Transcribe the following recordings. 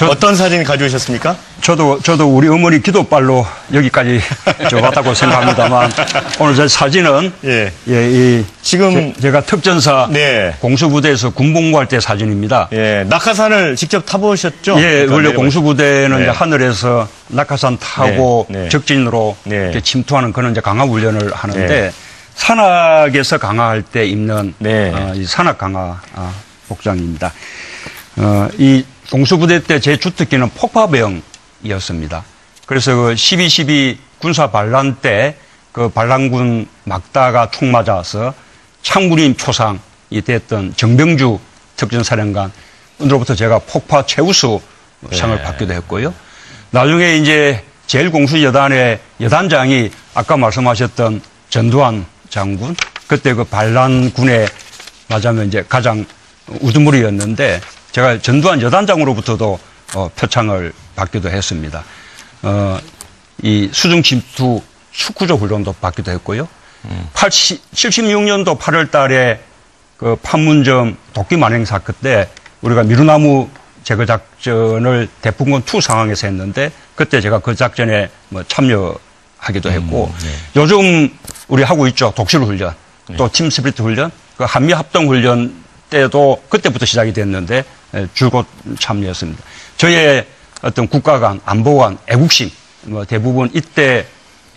어떤 사진 가져오셨습니까? 저도 우리 어머니 기도발로 여기까지 왔다고 생각합니다만 오늘 저 사진은 지금 제가 특전사 네. 공수부대에서 군복무할 때 사진입니다. 예, 낙하산을 직접 타보셨죠? 예, 원래 공수부대는 네. 이제 하늘에서 낙하산 타고 네. 적진으로 네. 이렇게 침투하는 그런 이제 강화 훈련을 하는데 네. 산악에서 강화할 때 입는 네. 이 산악 강화 복장입니다. 이 공수부대 때 제 주특기는 폭파병이었습니다. 그래서 그 12.12 군사 반란 때 그 반란군 막다가 총 맞아서 창군인 표상이 됐던 정병주 특전사령관으로부터 제가 폭파 최우수 상을 받기도 했고요. 나중에 이제 제1공수여단의 여단장이 아까 말씀하셨던 전두환 장군, 그때 그 반란군에 맞으면 이제 가장 우두머리였는데 제가 전두환 여단장으로부터도 표창을 받기도 했습니다. 이 수중 침투 숙구조 훈련도 받기도 했고요. 76년도 8월 달에 그 판문점 도끼 만행 사건 때 우리가 미루나무 제거 작전을 대풍군 2 상황에서 했는데 그때 제가 그 작전에 뭐 참여하기도 했고 요즘 우리 하고 있죠. 독실 훈련, 또 팀 스피릿 훈련, 그 한미 합동 훈련 때도 그때부터 시작이 됐는데 줄곧 참여했습니다. 저의 어떤 국가 간, 안보 간, 애국심 뭐 대부분 이때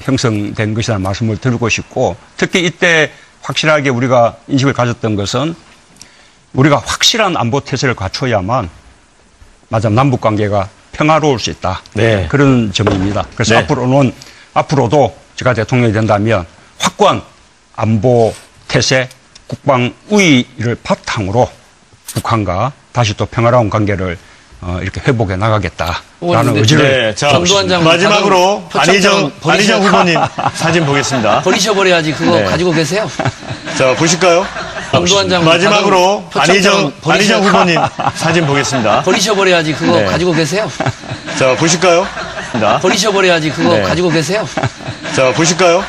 형성된 것이라는 말씀을 드리고 싶고 특히 이때 확실하게 우리가 인식을 가졌던 것은 우리가 확실한 안보 태세를 갖춰야만 남북 관계가 평화로울 수 있다. 네. 그런 점입니다. 그래서 앞으로도 제가 대통령이 된다면 확고한 안보 태세, 국방 우위를 바탕으로 북한과 다시 또 평화로운 관계를 이렇게 회복해 나가겠다라는 의지를. 네, 자, 마지막으로 안희정 후보님 사진 보겠습니다. 버리셔버려야지 그거 가지고 계세요. 자, 보실까요? 마지막으로 안희정 후보님 사진 보겠습니다. 버리셔버려야지 그거 가지고 계세요. 자, 보실까요? 버리셔버려야지 그거 가지고 계세요. 자, 보실까요?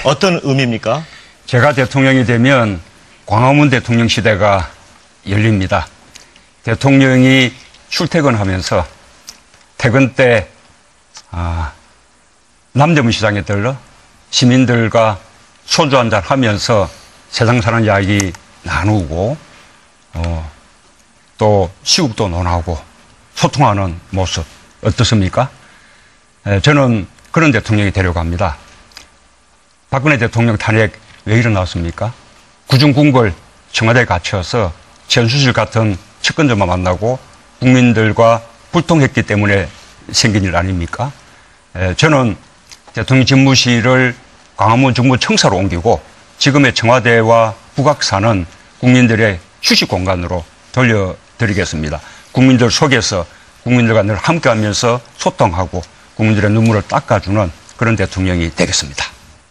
어떤 의미입니까? 제가 대통령이 되면 광화문 대통령 시대가 열립니다. 대통령이 출퇴근하면서 퇴근 때 남대문 시장에 들러 시민들과 소주 한잔 하면서 세상 사는 이야기 나누고 또 시국도 논하고 소통하는 모습 어떻습니까? 저는 그런 대통령이 되려고 합니다. 박근혜 대통령 탄핵 왜 일어났습니까? 구중궁궐 청와대에 갇혀서 전수실 같은 측근들만 만나고 국민들과 불통했기 때문에 생긴 일 아닙니까? 저는 대통령 집무실을 광화문 정부청사로 옮기고 지금의 청와대와 북악산은 국민들의 휴식 공간으로 돌려드리겠습니다. 국민들 속에서 국민들과 늘 함께하면서 소통하고 국민들의 눈물을 닦아주는 그런 대통령이 되겠습니다.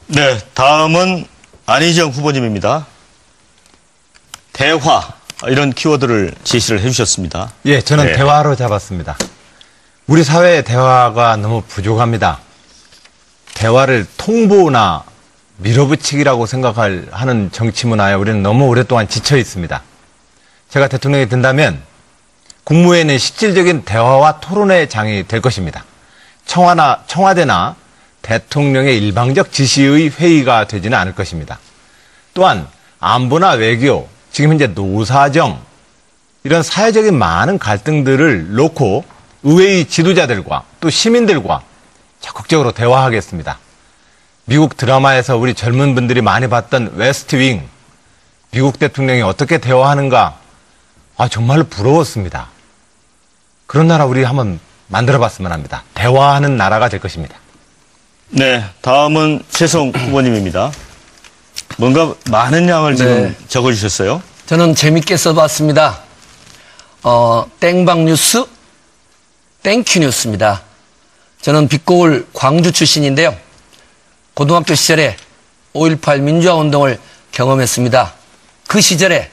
네, 다음은 안희정 후보님입니다. 대화, 이런 키워드를 제시를 해주셨습니다. 예, 저는 대화로 잡았습니다. 우리 사회의 대화가 너무 부족합니다. 대화를 통보나 밀어붙이기라고 하는 정치 문화에 우리는 너무 오랫동안 지쳐 있습니다. 제가 대통령이 된다면 국무회의는 실질적인 대화와 토론의 장이 될 것입니다. 청와대나 대통령의 일방적 지시의 회의가 되지는 않을 것입니다. 또한 안보나 외교, 지금 현재 노사정, 이런 사회적인 많은 갈등들을 놓고 의회의 지도자들과 또 시민들과 적극적으로 대화하겠습니다. 미국 드라마에서 우리 젊은 분들이 많이 봤던 웨스트윙, 미국 대통령이 어떻게 대화하는가, 정말로 부러웠습니다. 그런 나라 우리 한번 만들어봤으면 합니다. 대화하는 나라가 될 것입니다. 네, 다음은 최성 후보님입니다. 뭔가 많은 양을 지금 적어주셨어요. 저는 재밌게 써봤습니다. 땡방 뉴스, 땡큐 뉴스입니다. 저는 빛고울 광주 출신인데요. 고등학교 시절에 5.18 민주화 운동을 경험했습니다. 그 시절에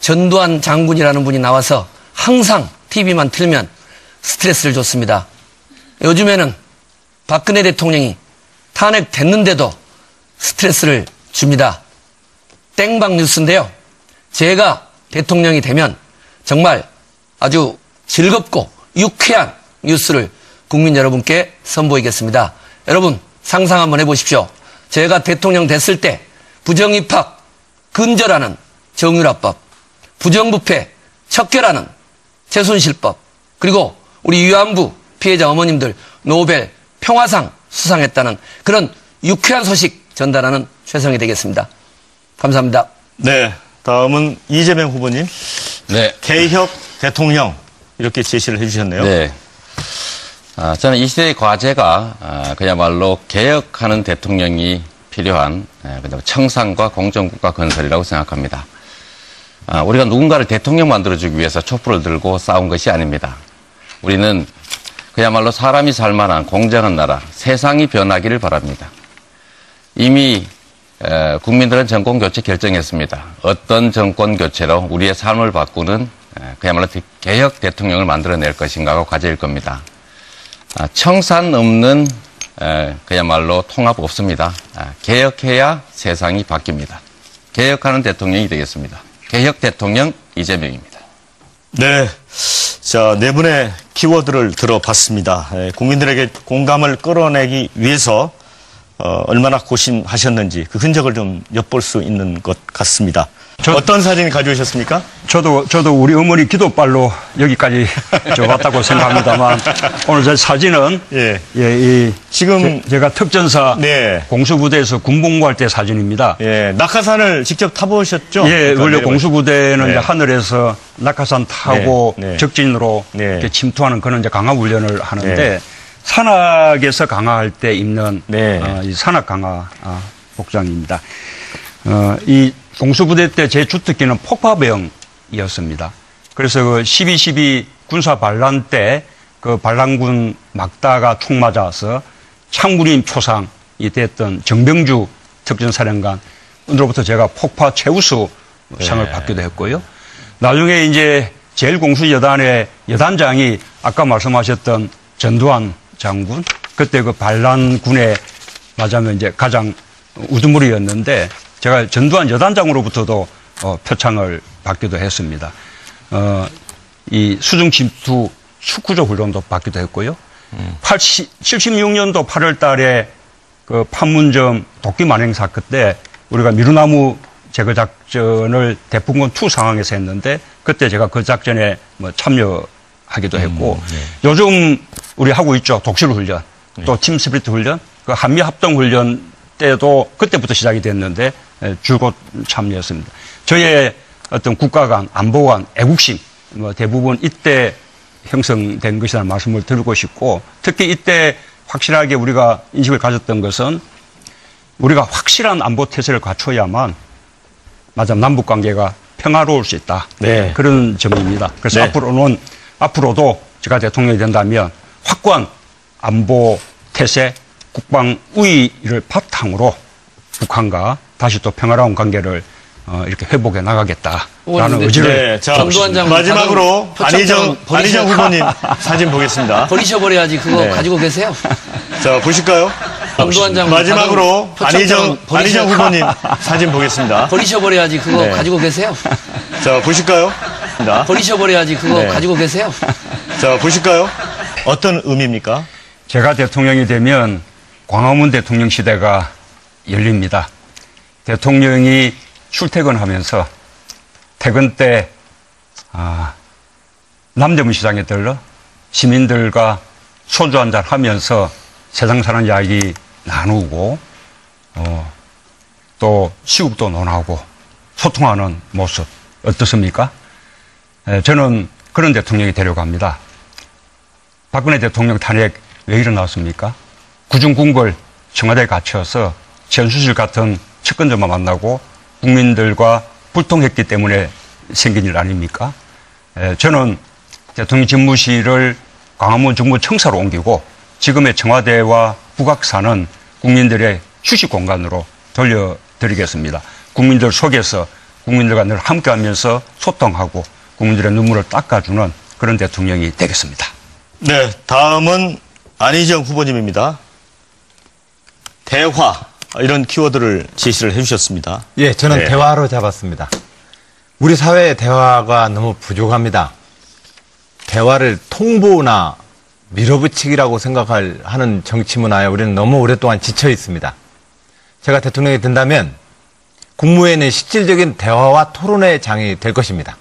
전두환 장군이라는 분이 나와서 항상 TV만 틀면 스트레스를 줬습니다. 요즘에는 박근혜 대통령이 탄핵됐는데도 스트레스를 줍니다. 땡방 뉴스인데요. 제가 대통령이 되면 정말 아주 즐겁고 유쾌한 뉴스를 국민 여러분께 선보이겠습니다. 여러분 상상 한번 해보십시오. 제가 대통령 됐을 때 부정입학 근절하는 정유라법, 부정부패 척결하는 최순실법, 그리고 우리 위안부 피해자 어머님들 노벨 평화상 수상했다는 그런 유쾌한 소식 전달하는 최성희 되겠습니다. 감사합니다. 네, 다음은 이재명 후보님. 네. 개혁 대통령 이렇게 제시를 해주셨네요. 네. 저는 이 시대의 과제가 그야말로 개혁하는 대통령이 필요한 청산과 공정국가 건설이라고 생각합니다. 우리가 누군가를 대통령 만들어주기 위해서 촛불을 들고 싸운 것이 아닙니다. 우리는 그야말로 사람이 살만한 공정한 나라, 세상이 변하기를 바랍니다. 이미 국민들은 정권 교체 결정했습니다. 어떤 정권 교체로 우리의 삶을 바꾸는 그야말로 개혁 대통령을 만들어낼 것인가가 과제일 겁니다. 청산 없는 그야말로 통합 없습니다. 개혁해야 세상이 바뀝니다. 개혁하는 대통령이 되겠습니다. 개혁 대통령 이재명입니다. 네. 자, 네 분의 키워드를 들어봤습니다. 국민들에게 공감을 끌어내기 위해서 얼마나 고심하셨는지 그 흔적을 좀 엿볼 수 있는 것 같습니다. 어떤 사진 가져오셨습니까? 저도 우리 어머니 기도발로 여기까지 왔다고 생각합니다만 오늘 제 사진은 지금 제가 특전사 네. 공수부대에서 군복무할 때 사진입니다. 예, 낙하산을 직접 타보셨죠? 예, 그러니까 원래 공수부대는 네. 이제 하늘에서 낙하산 타고 네, 네. 적진으로 네. 이렇게 침투하는 그런 이제 강화 훈련을 하는데 네. 산악에서 강화할 때 입는 네. 이 산악 강화 복장입니다. 이 공수부대 때 제 주특기는 폭파병이었습니다. 그래서 그 12.12 군사 반란 때 그 반란군 막다가 총 맞아서 창군임 초상이 됐던 정병주 특전사령관으로부터 제가 폭파 최우수 상을 네. 받기도 했고요. 나중에 이제 제일공수여단의 여단장이 아까 말씀하셨던 전두환 장군, 그때 그 반란군에 맞으면 이제 가장 우두머리였는데 제가 전두환 여단장으로부터도 표창을 받기도 했습니다. 이 수중 침투 축구조 훈련도 받기도 했고요. 76년도 8월 달에 그 판문점 도끼 만행 사건 때 우리가 미루나무 제거 작전을 대풍권 2 상황에서 했는데 그때 제가 그 작전에 뭐 참여하기도 했고 요즘 우리 하고 있죠. 독실 훈련, 또 팀 스피릿 훈련, 그 한미 합동 훈련 때도 그때부터 시작이 됐는데 줄곧 참여했습니다. 저의 어떤 국가 간, 안보 간, 애국심 뭐 대부분 이때 형성된 것이라는 말씀을 드리고 싶고 특히 이때 확실하게 우리가 인식을 가졌던 것은 우리가 확실한 안보 태세를 갖춰야만 남북 관계가 평화로울 수 있다. 네. 그런 점입니다. 그래서 네. 앞으로도 제가 대통령이 된다면 확고한 안보 태세, 국방 우위를 바탕으로 북한과 다시 또 평화로운 관계를 이렇게 회복해 나가겠다라는 의지를. 네, 자, 전두환 장군 마지막으로 안희정 후보님 사진 보겠습니다. 버리셔버려야지 그거 네. 가지고 계세요. 자, 보실까요? 전두환 장군 마지막으로 안희정 후보님 사진 보겠습니다. 버리셔버려야지 그거 네. 가지고 계세요. 자, 보실까요? 버리셔버려야지 그거 네. 가지고 계세요. 자, 보실까요? 어떤 의미입니까? 제가 대통령이 되면 광화문 대통령 시대가 열립니다. 대통령이 출퇴근하면서 퇴근 때 남대문 시장에 들러 시민들과 소주 한잔 하면서 세상 사는 이야기 나누고 또 시국도 논하고 소통하는 모습 어떻습니까? 저는 그런 대통령이 되려고 합니다. 박근혜 대통령 탄핵 왜 일어났습니까? 구중궁궐 청와대에 갇혀서 전수실 같은 측근들만 만나고 국민들과 불통했기 때문에 생긴 일 아닙니까? 저는 대통령 집무실을 광화문 정부청사로 옮기고 지금의 청와대와 북악산은 국민들의 휴식 공간으로 돌려드리겠습니다. 국민들 속에서 국민들과 늘 함께하면서 소통하고 국민들의 눈물을 닦아주는 그런 대통령이 되겠습니다. 네, 다음은 안희정 후보님입니다. 대화, 이런 키워드를 제시를 해주셨습니다. 예, 저는 네. 대화로 잡았습니다. 우리 사회의 대화가 너무 부족합니다. 대화를 통보나 밀어붙이기라고 하는 정치 문화에 우리는 너무 오랫동안 지쳐 있습니다. 제가 대통령이 된다면 국무회의는 실질적인 대화와 토론의 장이 될 것입니다.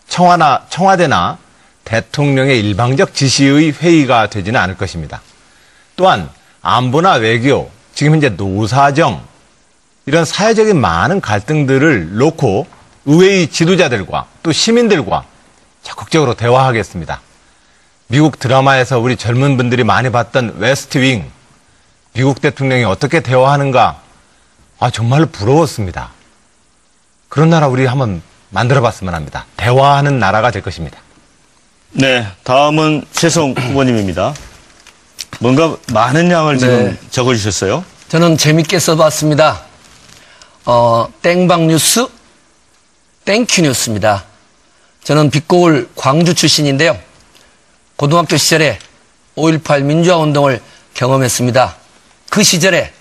청와대나 대통령의 일방적 지시의 회의가 되지는 않을 것입니다. 또한 안보나 외교, 지금 현재 노사정, 이런 사회적인 많은 갈등들을 놓고 의회의 지도자들과 또 시민들과 적극적으로 대화하겠습니다. 미국 드라마에서 우리 젊은 분들이 많이 봤던 웨스트 윙, 미국 대통령이 어떻게 대화하는가, 정말로 부러웠습니다. 그런 나라 우리 한번 만들어봤으면 합니다. 대화하는 나라가 될 것입니다. 네, 다음은 최성 후보님입니다. 뭔가 많은 양을 지금 적어주셨어요. 저는 재밌게 써봤습니다. 땡방 뉴스, 땡큐 뉴스입니다. 저는 빛고울 광주 출신인데요. 고등학교 시절에 5.18 민주화운동을 경험했습니다. 그 시절에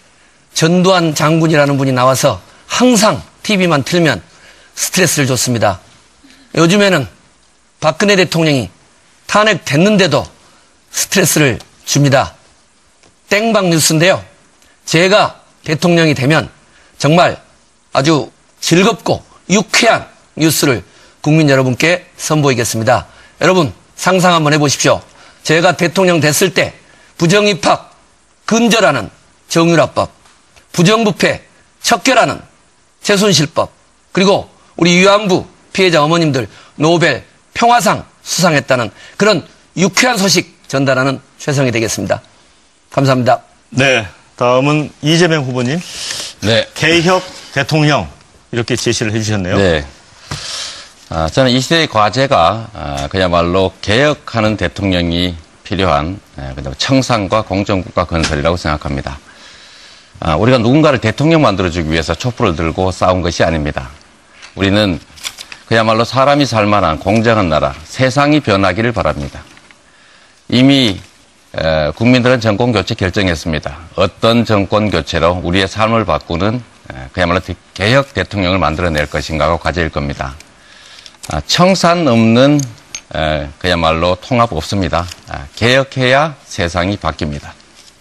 전두환 장군이라는 분이 나와서 항상 TV만 틀면 스트레스를 줬습니다. 요즘에는 박근혜 대통령이 탄핵됐는데도 스트레스를 줍니다. 땡방 뉴스인데요. 제가 대통령이 되면 정말 아주 즐겁고 유쾌한 뉴스를 국민 여러분께 선보이겠습니다. 여러분 상상 한번 해보십시오. 제가 대통령 됐을 때 부정입학 근절하는 정유라법, 부정부패 척결하는 최순실법, 그리고 우리 위안부 피해자 어머님들 노벨 평화상 수상했다는 그런 유쾌한 소식 전달하는 최성이 되겠습니다. 감사합니다. 네, 다음은 이재명 후보님. 네. 개혁 대통령 이렇게 제시를 해주셨네요. 네. 저는 이 시대의 과제가 그야말로 개혁하는 대통령이 필요한 청산과 공정국가 건설이라고 생각합니다. 우리가 누군가를 대통령 만들어주기 위해서 촛불을 들고 싸운 것이 아닙니다. 우리는 그야말로 사람이 살만한 공정한 나라, 세상이 변하기를 바랍니다. 이미 국민들은 정권 교체 결정했습니다. 어떤 정권 교체로 우리의 삶을 바꾸는 그야말로 개혁 대통령을 만들어낼 것인가가 과제일 겁니다. 청산 없는 그야말로 통합 없습니다. 개혁해야 세상이 바뀝니다.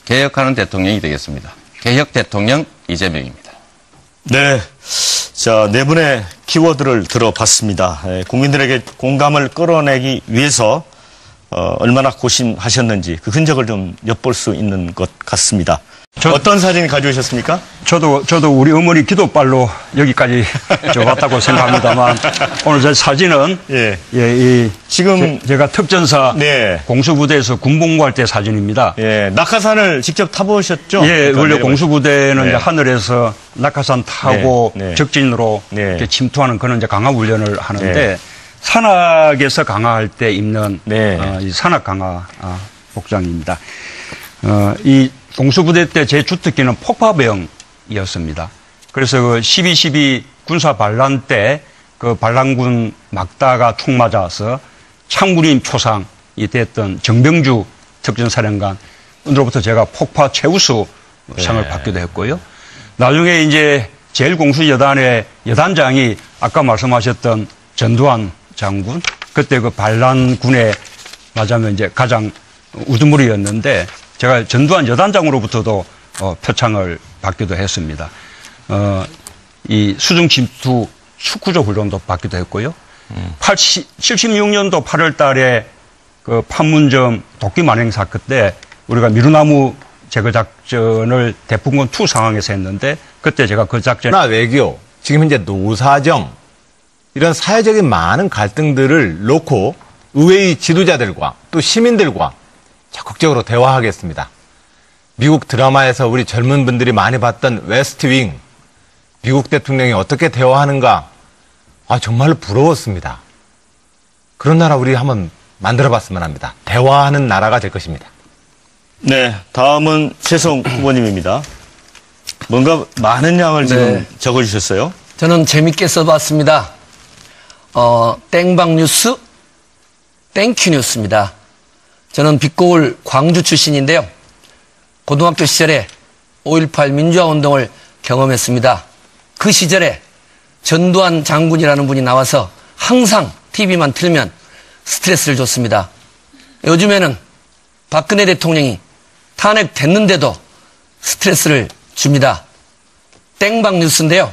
개혁하는 대통령이 되겠습니다. 개혁 대통령 이재명입니다. 네. 자, 네 분의 키워드를 들어봤습니다. 국민들에게 공감을 끌어내기 위해서 얼마나 고심하셨는지 그 흔적을 좀 엿볼 수 있는 것 같습니다. 어떤 사진 가져오셨습니까? 저도 우리 어머니 기도발로 여기까지 왔다고 생각합니다만 오늘 제 사진은 지금 제가 특전사 공수부대에서 군복무할 때 사진입니다. 예, 낙하산을 직접 타보셨죠? 예, 원래 공수부대는 이제 하늘에서 낙하산 타고 적진으로 이렇게 침투하는 그런 이제 강화 훈련을 하는데 산악에서 강화할 때 입는 이 산악 강화 복장입니다. 이 공수부대 때 제 주특기는 폭파병이었습니다. 그래서 그 12.12 군사 반란 때 그 반란군 막다가 총 맞아서 창군임 초상이 됐던 정병주 특전사령관으로부터 제가 폭파 최우수 상을 받기도 했고요. 나중에 이제 제1공수여단의 여단장이 아까 말씀하셨던 전두환 장군, 그때 그 반란군에 맞으면 이제 가장 우두머리였는데 제가 전두환 여단장으로부터도 표창을 받기도 했습니다. 이 수중 침투 축구조 훈련도 받기도 했고요. 76년도 8월 달에 그 판문점 도끼 만행 사건 때 우리가 미루나무 제거 작전을 대풍권 2 상황에서 했는데 그때 제가 그 작전 외교, 지금 현재 노사정, 이런 사회적인 많은 갈등들을 놓고 의회의 지도자들과 또 시민들과 적극적으로 대화하겠습니다. 미국 드라마에서 우리 젊은 분들이 많이 봤던 웨스트 윙, 미국 대통령이 어떻게 대화하는가, 정말로 부러웠습니다. 그런 나라 우리 한번 만들어봤으면 합니다. 대화하는 나라가 될 것입니다. 네, 다음은 최성 후보님입니다. 뭔가 많은 양을 지금 적어주셨어요. 저는 재밌게 써봤습니다. 땡방 뉴스, 땡큐 뉴스입니다. 저는 빛고울 광주 출신인데요. 고등학교 시절에 5.18 민주화운동을 경험했습니다. 그 시절에 전두환 장군이라는 분이 나와서 항상 TV만 틀면 스트레스를 줬습니다. 요즘에는 박근혜 대통령이 탄핵됐는데도 스트레스를 줍니다. 땡방 뉴스인데요.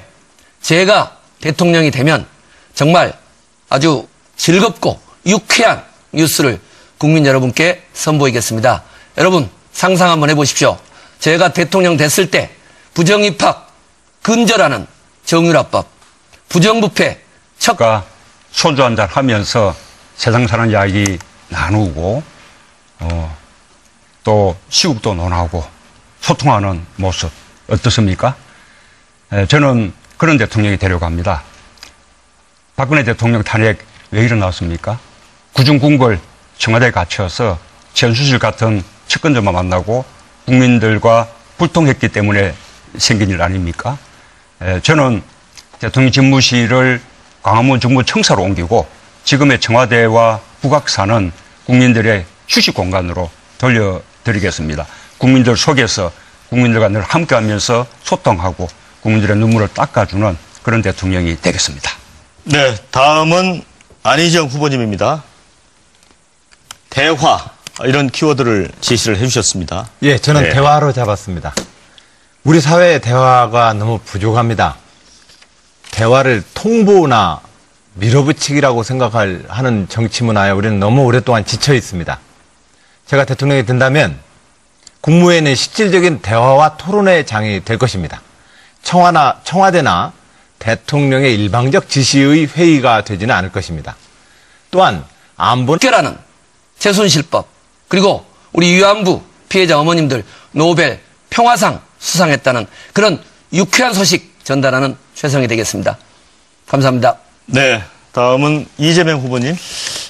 제가 대통령이 되면 정말 아주 즐겁고 유쾌한 뉴스를 국민 여러분께 선보이겠습니다. 여러분 상상 한번 해보십시오. 제가 대통령 됐을 때 부정입학 근절하는 정유라법, 부정부패 가 소주 한잔 하면서 세상 사는 이야기 나누고 또 시국도 논하고 소통하는 모습 어떻습니까? 저는 그런 대통령이 되려고 합니다. 박근혜 대통령 탄핵 왜 일어났습니까? 구중궁궐 청와대에 갇혀서 전수실 같은 측근들만 만나고 국민들과 불통했기 때문에 생긴 일 아닙니까? 저는 대통령 집무실을 광화문 정부청사로 옮기고 지금의 청와대와 북악산은 국민들의 휴식 공간으로 돌려드리겠습니다. 국민들 속에서 국민들과 늘 함께하면서 소통하고 국민들의 눈물을 닦아주는 그런 대통령이 되겠습니다. 네, 다음은 안희정 후보님입니다. 대화, 이런 키워드를 제시를 해주셨습니다. 예, 저는 네. 대화로 잡았습니다. 우리 사회의 대화가 너무 부족합니다. 대화를 통보나 밀어붙이기라고 하는 정치 문화에 우리는 너무 오랫동안 지쳐 있습니다. 제가 대통령이 된다면 국무회의는 실질적인 대화와 토론의 장이 될 것입니다. 청와대나 대통령의 일방적 지시의 회의가 되지는 않을 것입니다. 또한 특별하는 최순실법, 그리고 우리 위안부 피해자 어머님들 노벨 평화상 수상했다는 그런 유쾌한 소식 전달하는 최성이 되겠습니다. 감사합니다. 네, 다음은 이재명 후보님.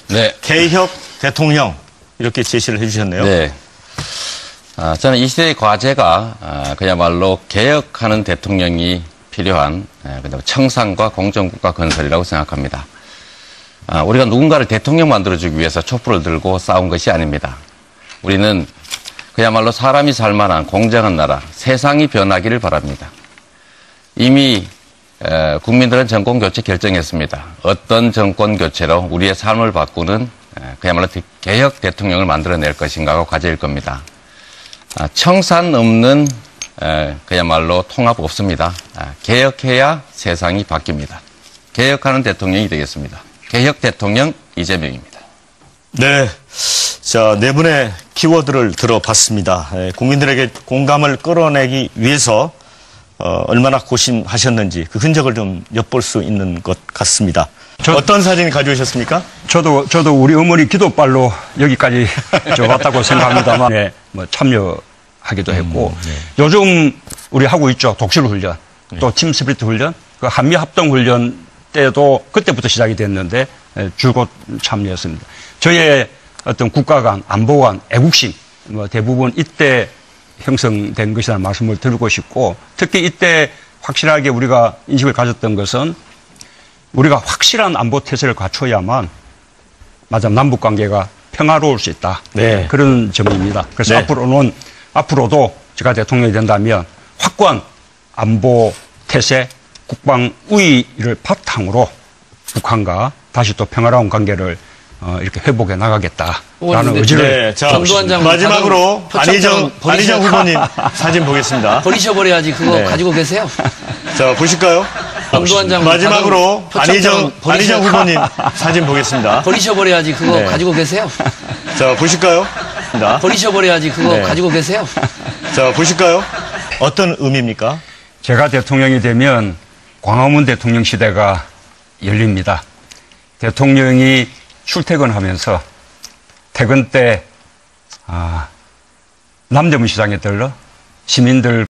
네. 개혁 대통령, 이렇게 제시를 해주셨네요. 네. 저는 이 시대의 과제가 그야말로 개혁하는 대통령이 필요한 청산과 공정국가 건설이라고 생각합니다. 우리가 누군가를 대통령 만들어주기 위해서 촛불을 들고 싸운 것이 아닙니다. 우리는 그야말로 사람이 살만한 공정한 나라, 세상이 변하기를 바랍니다. 이미 국민들은 정권 교체 결정했습니다. 어떤 정권 교체로 우리의 삶을 바꾸는 그야말로 개혁 대통령을 만들어낼 것인가가 과제일 겁니다. 청산 없는 그야말로 통합 없습니다. 개혁해야 세상이 바뀝니다. 개혁하는 대통령이 되겠습니다. 개혁 대통령 이재명입니다. 네. 자, 네 분의 키워드를 들어봤습니다. 국민들에게 공감을 끌어내기 위해서 얼마나 고심하셨는지 그 흔적을 좀 엿볼 수 있는 것 같습니다. 어떤 사진 가져오셨습니까? 저도 우리 어머니 기도발로 여기까지 왔다고 생각합니다만 네, 뭐 참여하기도 했고 요즘 우리 하고 있죠. 독실 훈련, 또 팀 스피릿 훈련, 그 한미 합동 훈련 때도 그때부터 시작이 됐는데 줄곧 참여했습니다. 저의 어떤 국가 간, 안보 간, 애국심 뭐 대부분 이때 형성된 것이라는 말씀을 드리고 싶고, 특히 이때 확실하게 우리가 인식을 가졌던 것은 우리가 확실한 안보 태세를 갖춰야만 남북관계가 평화로울 수 있다. 네. 그런 점입니다. 그래서 네. 앞으로도 제가 대통령이 된다면 확고한 안보 태세, 국방 우위를 바탕으로 북한과 다시 또 평화로운 관계를 이렇게 회복해 나가겠다라는 의지를. 네, 자, 전두환 장군 마지막으로 안희정 후보님 사진 보겠습니다. 버리셔버려야지 그거 네. 가지고 계세요. 자, 보실까요? 전두환 장군 마지막으로 안희정 후보님 사진 보겠습니다. 버리셔버려야지 그거 네. 가지고 계세요. 자, 보실까요? 버리셔버려야지 그거 네. 가지고 계세요. 자, 보실까요? 어떤 의미입니까? 제가 대통령이 되면 광화문 대통령 시대가 열립니다. 대통령이 출퇴근하면서 퇴근 때 남대문 시장에 들러 시민들